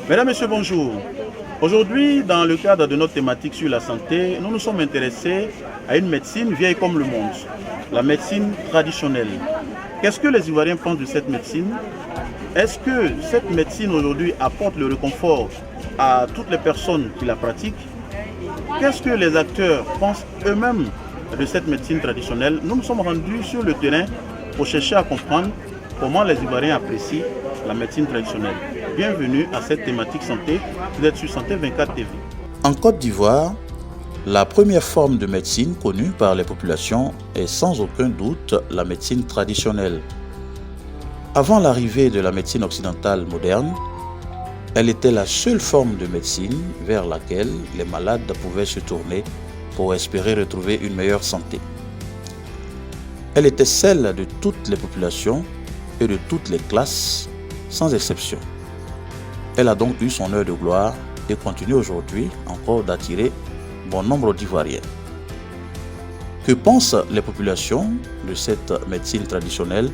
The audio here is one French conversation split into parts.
Mesdames, Messieurs, bonjour. Aujourd'hui, dans le cadre de notre thématique sur la santé, nous nous sommes intéressés à une médecine vieille comme le monde, la médecine traditionnelle. Qu'est-ce que les Ivoiriens pensent de cette médecine? Est-ce que cette médecine aujourd'hui apporte le réconfort à toutes les personnes qui la pratiquent? Qu'est-ce que les acteurs pensent eux-mêmes de cette médecine traditionnelle? Nous nous sommes rendus sur le terrain pour chercher à comprendre comment les Ivoiriens apprécient la médecine traditionnelle. Bienvenue à cette thématique santé. Vous êtes sur Santé 24 TV. En Côte d'Ivoire, la première forme de médecine connue par les populations est sans aucun doute la médecine traditionnelle. Avant l'arrivée de la médecine occidentale moderne, elle était la seule forme de médecine vers laquelle les malades pouvaient se tourner pour espérer retrouver une meilleure santé. Elle était celle de toutes les populations et de toutes les classes, sans exception. Elle a donc eu son heure de gloire et continue aujourd'hui encore d'attirer bon nombre d'Ivoiriens. Que pensent les populations de cette médecine traditionnelle?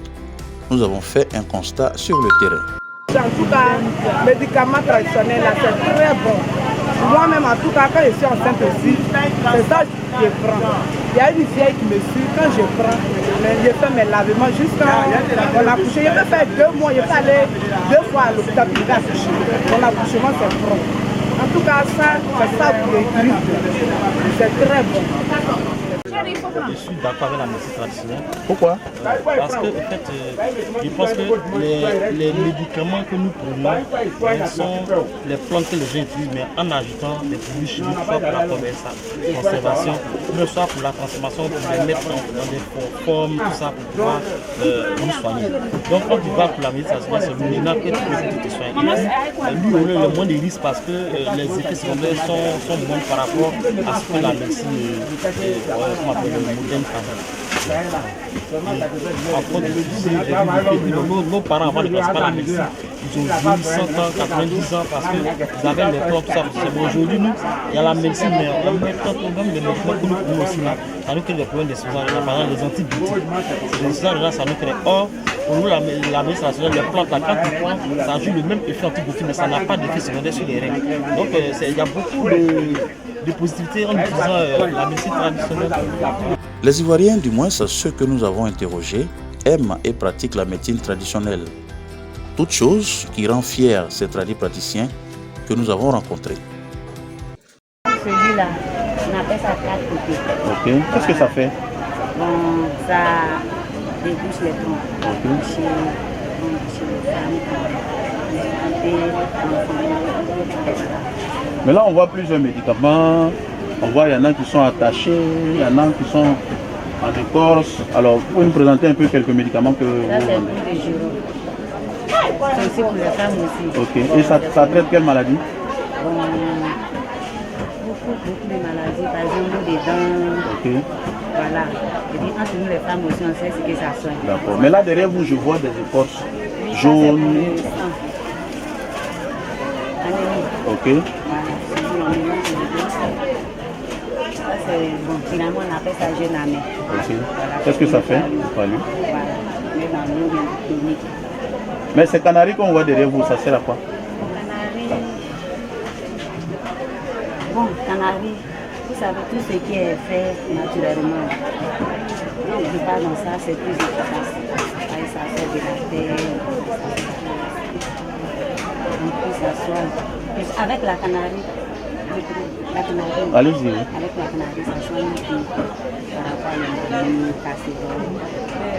Nous avons fait un constat sur le terrain. En tout cas, le médicament traditionnel, c'est très bon. Moi-même, en tout cas, quand je suis enceinte aussi, c'est ça que je prends. Il y a une vieille qui me suit, quand je prends, je fais mes lavements jusqu'à mon accouchement. Je peux faire 2 mois, je peux aller 2 fois à l'hôpital pour accoucher. Mon accouchement, c'est bon. En tout cas, ça, c'est ça pour les grippes. C'est très bon. Je suis d'accord avec la médecine traditionnelle. Pourquoi? Parce que, en fait, je pense que les médicaments que nous prenons sont les plantes que les gens utilisent, mais en ajoutant des produits chimiques, soit pour la conservation, ou soit pour la transformation, pour les mettre dans des formes, tout ça, pour pouvoir nous soigner. Donc, quand tu vas pour la médecine traditionnelle, c'est le ménage que tu te soignes. Lui, on a le moins de risques parce que les effets secondaires sont moins par rapport à ce que la médecine moderne nos parents avant ne connaissaient pas la médecine. Ils ont vécu 100 ans, 90 ans parce qu'ils avaient les plantes, tout ça. Aujourd'hui, nous, il y a la médecine, mais en même temps, même les médicaments que nous prenons aussi là, ça nous crée des problèmes de santé. Par exemple, les antibiotiques, c'est des gens, ça nous crée. Or, pour nous, la médecine traditionnelle, les plantes, là, quand tu prends, ça joue le même effet antibiotique, mais ça n'a pas d'effet secondaire sur les règles. Donc, il y a beaucoup de positivité en utilisant la médecine traditionnelle. Les Ivoiriens, du moins ceux que nous avons interrogés, aiment et pratiquent la médecine traditionnelle. Toute chose qui rend fiers ces praticiens que nous avons rencontrés. Celui-là, on appelle ça 4 côtés. Ok. Qu'est-ce que ça fait? Bon, ça débouche les troncs. Okay. Chez les femmes, Mais là, on voit plusieurs médicaments. On voit, il y en a qui sont attachés, il y en a qui sont en écorce. Alors, vous pouvez nous présenter un peu quelques médicaments que vous ça, c'est vendez? pour les gyros. C'est aussi pour les femmes aussi. Ok. Et ça traite quelle maladie? Bon, beaucoup de maladies, par exemple des dents. Ok. Voilà. Et puis entre nous les femmes aussi, on sait ce que ça soigne. D'accord. Mais là, derrière vous, je vois des écorces Oui, ça, jaunes. c'est pour le sang. Anémie. Ok. Voilà. C'est pour l'anémie, c'est le sang. Ça, c'est bon. Finalement, on appelle ça jeune amé. Ok. Voilà. Qu'est-ce que ça fait? Pas lu. Voilà. Jeune amé ou bien chronique. Mais ces canaries qu'on voit derrière vous, ça sert à quoi? Canari. Bon, canari, vous savez tout ce qui est fait naturellement. Je parle dans ça, c'est plus efficace. Ça fait de la terre. En plus, ça soigne. Avec la canari, Allez-y. avec la canari, ça soigne plus par rapport à l'embryonnie, casser.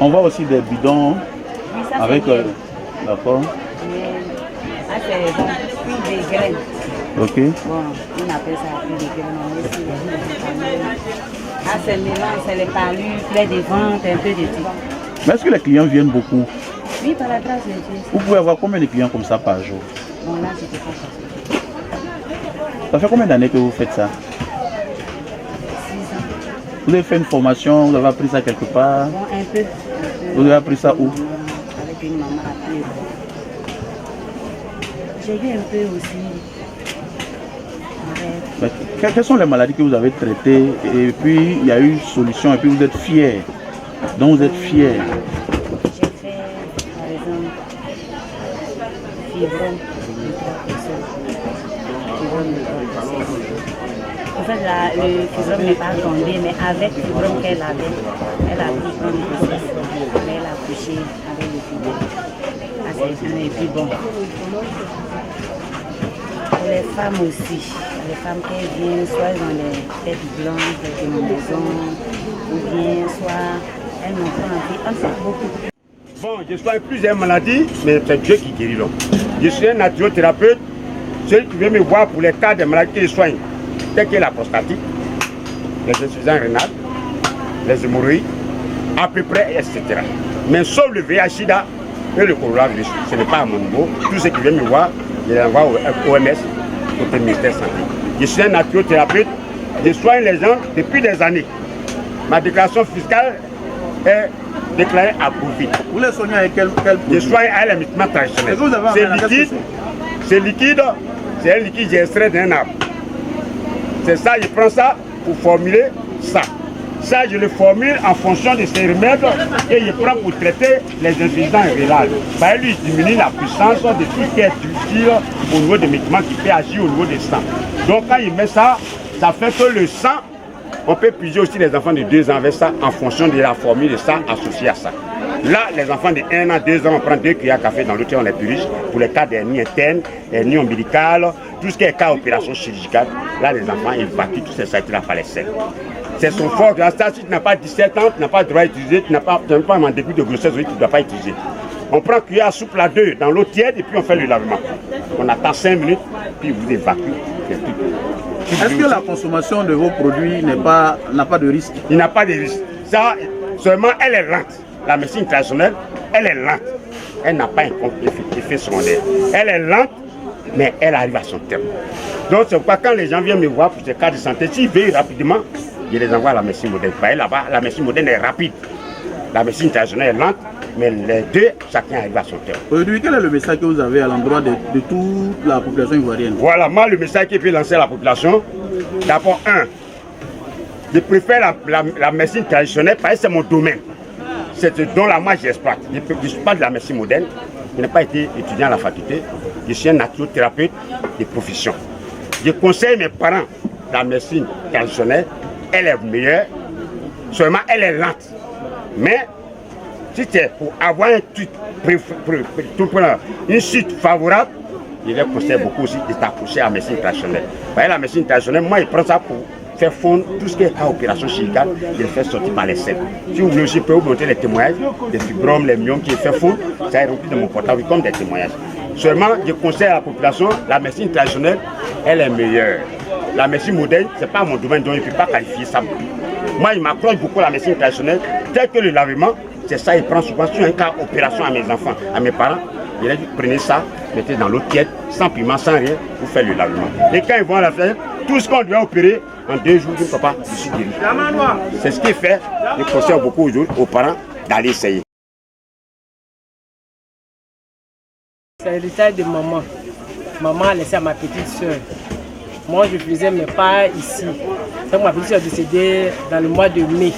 On voit aussi des bidons Oui, ça, avec... c'est bien. D'accord. Mais ça, c'est bon, puis des graines. Ok. Bon, on appelle ça puis des graines. On met sur les ah, c'est mélange, c'est les palus, plaie de ventre, un peu de tout. Mais est-ce que les clients viennent beaucoup? Oui, par la grâce de Dieu. Vous pouvez avoir combien de clients comme ça par jour? Bon, là, je ne peux pas chercher. Ça fait combien d'années que vous faites ça? 6 ans. Vous avez fait une formation, vous avez appris ça quelque part? Bon, un peu. Vous avez appris ça où? Avec une maman à pied. J'ai vu un peu aussi. Mais quelles sont les maladies que vous avez traitées et puis il y a eu solution et puis vous êtes fiers? Donc vous êtes fiers? J'ai fait, par exemple, fibrome, fibrome n'est pas poussé. En fait, le fibrome n'est pas tombé, mais avec le fibrome qu'elle avait, elle a pu prendre une grossesse. Mais elle a couché avec le fibrome. Ah, c'est un et puis bon. Pour les femmes aussi, les femmes qui viennent, soit elles ont des têtes blanches, des démangeaisons, ou bien soit elles n'ont pas envie. On sait beaucoup. Bon, je soigne plusieurs maladies, mais c'est Dieu qui guérit l'homme. Je suis un naturothérapeute, celui qui veut me voir pour les cas de maladies que je soigne, telles que la prostatite, les insuffisances rénales, les hémorroïdes, à peu près, etc. Mais sauf le VIH-Sida et le coronavirus, ce n'est pas à mon niveau. Tous ceux qui viennent me voir, je les envoie au OMS, au ministère de la Santé. Je suis un naturothérapeute, je soigne les gens depuis des années. Ma déclaration fiscale est déclarée à profit. Vous les soignez avec quel produit? Je soigne à les médicaments traditionnels. C'est liquide, c'est un liquide que j'ai extrait d'un arbre. C'est ça, je prends ça pour formuler ça. Ça, je le formule en fonction de ces remèdes et je prends pour traiter les insuffisants rénales. Bah, lui, il diminue la puissance de tout ce qui est utile au niveau des médicaments qui peut agir au niveau du sang. Donc, quand il met ça, ça fait que le sang, on peut puiser aussi les enfants de 2 ans avec ça en fonction de la formule de sang associée à ça. Là, les enfants de 1 an, 2 ans, on prend 2 cuillères à café dans l'autre, on les purge pour les cas d'hernie interne, hernie ombilicale, tout ce qui est cas d'opération chirurgicale. Là, les enfants évacuent tous ces sites-là par les selles. C'est son fort grâce à ça. Si tu n'as pas 17 ans, tu n'as pas le droit d'utiliser, tu n'as pas un début de grossesse, tu ne dois pas utiliser. On prend cuillère à soupe à 2 dans l'eau tiède et puis on fait le lavement. On attend 5 minutes, puis vous évacuez. Est-ce que la consommation de vos produits n'a pas de risque? Il n'a pas de risque. Ça, seulement, elle est lente. La médecine traditionnelle, elle est lente. Elle n'a pas un effet secondaire. Elle est lente, mais elle arrive à son terme. Donc, c'est pourquoi quand les gens viennent me voir pour ces cas de santé, s'ils veillent rapidement, je les envoie à la médecine moderne. Là-bas, la médecine moderne est rapide. La médecine traditionnelle est lente, mais les deux, chacun arrive à son terme. Aujourd'hui, quel est le message que vous avez à l'endroit de toute la population ivoirienne? Voilà, moi, le message que je peux lancer à la population, d'abord, je préfère la médecine traditionnelle parce que c'est mon domaine. C'est ce dont-là, moi, j'exploite. Je ne suis pas de la médecine moderne, je n'ai pas été étudiant à la faculté, je suis un naturothérapeute de profession. Je conseille mes parents, la médecine traditionnelle, elle est meilleure, seulement elle est lente. Mais si c'est pour avoir une suite favorable, je les conseille beaucoup aussi de t'approcher à la médecine traditionnelle. Voyez, la médecine traditionnelle, moi, je prends ça pour faire fondre tout ce qui est à opération chirurgicale, je le fais sortir par les selles. Si vous voulez aussi, je peux vous montrer les témoignages, les fibromes, les myomes qui est fait fondre, ça est rempli de mon portable comme des témoignages. Seulement, je conseille à la population, la médecine traditionnelle, elle est meilleure. La médecine moderne, ce n'est pas mon domaine, donc je ne peux pas qualifier ça. Moi, il m'accroche beaucoup la médecine traditionnelle, tel que le lavement, c'est ça, il prend souvent sur un cas opération à mes enfants, à mes parents. Il a dit, prenez ça, mettez dans l'eau tiède, sans piment, sans rien, vous faites le lavement. Et quand ils vont à la faire, tout ce qu'on doit opérer, en 2 jours, papa, je suis guéri. C'est ce qui fait, je conseille beaucoup aux parents d'aller essayer. C'est l'héritage de maman. Maman a laissé à ma petite soeur. Moi, je faisais mes pas ici. Donc, ma petite soeur est décédée dans le mois de mai.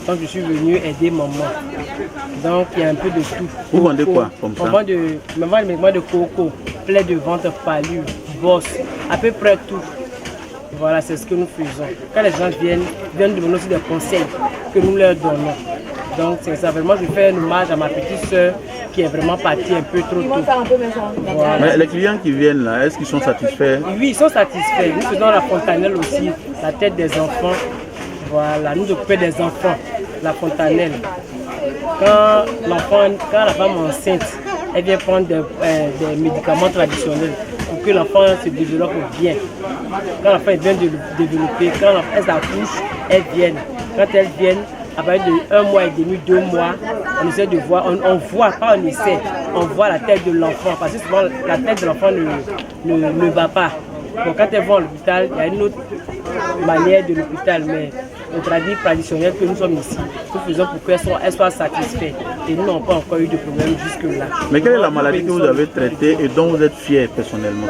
Donc, je suis venu aider maman. Donc, il y a un peu de tout. Vous vendez quoi comme ça? Maman de coco, plein de ventre palu, bosse, à peu près tout. Voilà, c'est ce que nous faisons. Quand les gens viennent demander aussi des conseils que nous leur donnons. Donc, c'est ça. Vraiment, je fais un hommage à ma petite soeur qui est vraiment partie un peu trop tôt. Voilà. Mais les clients qui viennent là, est-ce qu'ils sont satisfaits? Oui, ils sont satisfaits. Nous faisons la fontanelle aussi, la tête des enfants. Voilà, nous occupons des enfants, la fontanelle. Quand la femme enceinte, elle vient prendre des médicaments traditionnels pour que l'enfant se développe bien. Quand l'enfant vient de développer, quand elle s'accouche, elles viennent. Quand elles viennent, à partir de 1 mois et demi, 2 mois, on essaie de voir, on voit, pas on essaie, on voit la tête de l'enfant, parce que souvent la tête de l'enfant ne va pas. Donc quand elles vont à l'hôpital, il y a une autre manière de l'hôpital, mais le traditionnel que nous sommes ici, nous faisons pour qu'elles soient satisfaites. Et nous n'avons pas encore eu de problème jusque-là. Mais quelle est la maladie que vous avez traitée et dont vous êtes fier personnellement?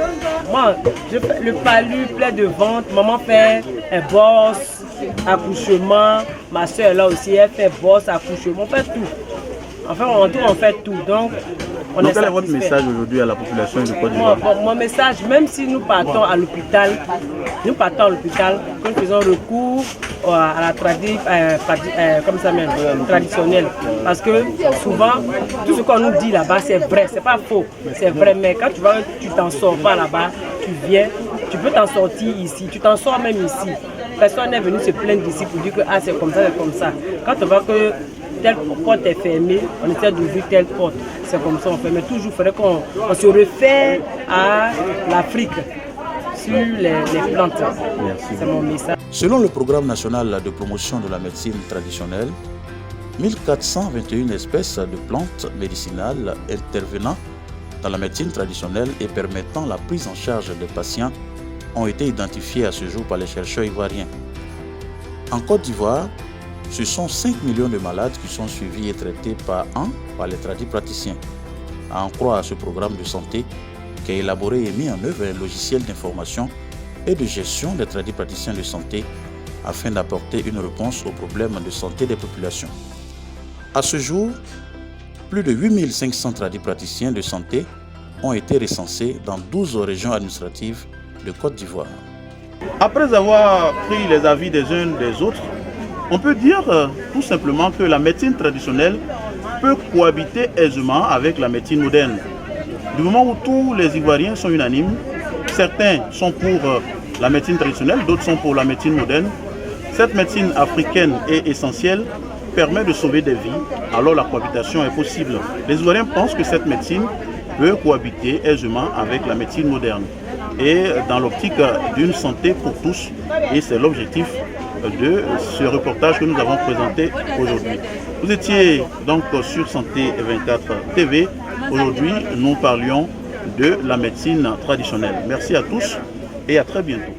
Moi, je fais le palu, plein de ventre, maman fait un bosse, accouchement, ma soeur là aussi, elle fait bosse, accouchement, on fait tout. Enfin, en tout, on fait tout. Donc, on Donc est quel est votre satisfait. message aujourd'hui à la population de Côte d'Ivoire? Mon message, même si nous partons à l'hôpital, que nous faisons recours à la traditionnelle. Parce que souvent, tout ce qu'on nous dit là-bas, c'est vrai, c'est pas faux, c'est vrai. Mais quand tu vois que tu t'en sors pas là-bas, tu viens, tu peux t'en sortir ici, tu t'en sors même ici. Personne n'est venu se plaindre d'ici pour dire que ah, c'est comme ça, c'est comme ça. Quand on voit que telle porte est fermée, on essaie d'ouvrir telle porte. C'est comme ça on fait. Mais toujours, il faudrait qu'on se réfère à l'Afrique sur les plantes. C'est mon message. Selon le programme national de promotion de la médecine traditionnelle, 1421 espèces de plantes médicinales intervenant dans la médecine traditionnelle et permettant la prise en charge des patients ont été identifiées à ce jour par les chercheurs ivoiriens. En Côte d'Ivoire, ce sont 5 millions de malades qui sont suivis et traités par an par les tradipraticiens. À en croire à ce programme de santé qui a élaboré et mis en œuvre un logiciel d'information et de gestion des tradipraticiens de santé afin d'apporter une réponse aux problèmes de santé des populations. À ce jour, plus de 8500 tradipraticiens de santé ont été recensés dans 12 régions administratives de Côte d'Ivoire. Après avoir pris les avis des uns des autres, on peut dire tout simplement que la médecine traditionnelle peut cohabiter aisément avec la médecine moderne. Du moment où tous les Ivoiriens sont unanimes, certains sont pour la médecine traditionnelle, d'autres sont pour la médecine moderne. Cette médecine africaine est essentielle, permet de sauver des vies, alors la cohabitation est possible. Les Ivoiriens pensent que cette médecine peut cohabiter aisément avec la médecine moderne et dans l'optique d'une santé pour tous. Et c'est l'objectif de ce reportage que nous avons présenté aujourd'hui. Vous étiez donc sur Santé 24 TV. Aujourd'hui, nous parlions de la médecine traditionnelle. Merci à tous et à très bientôt.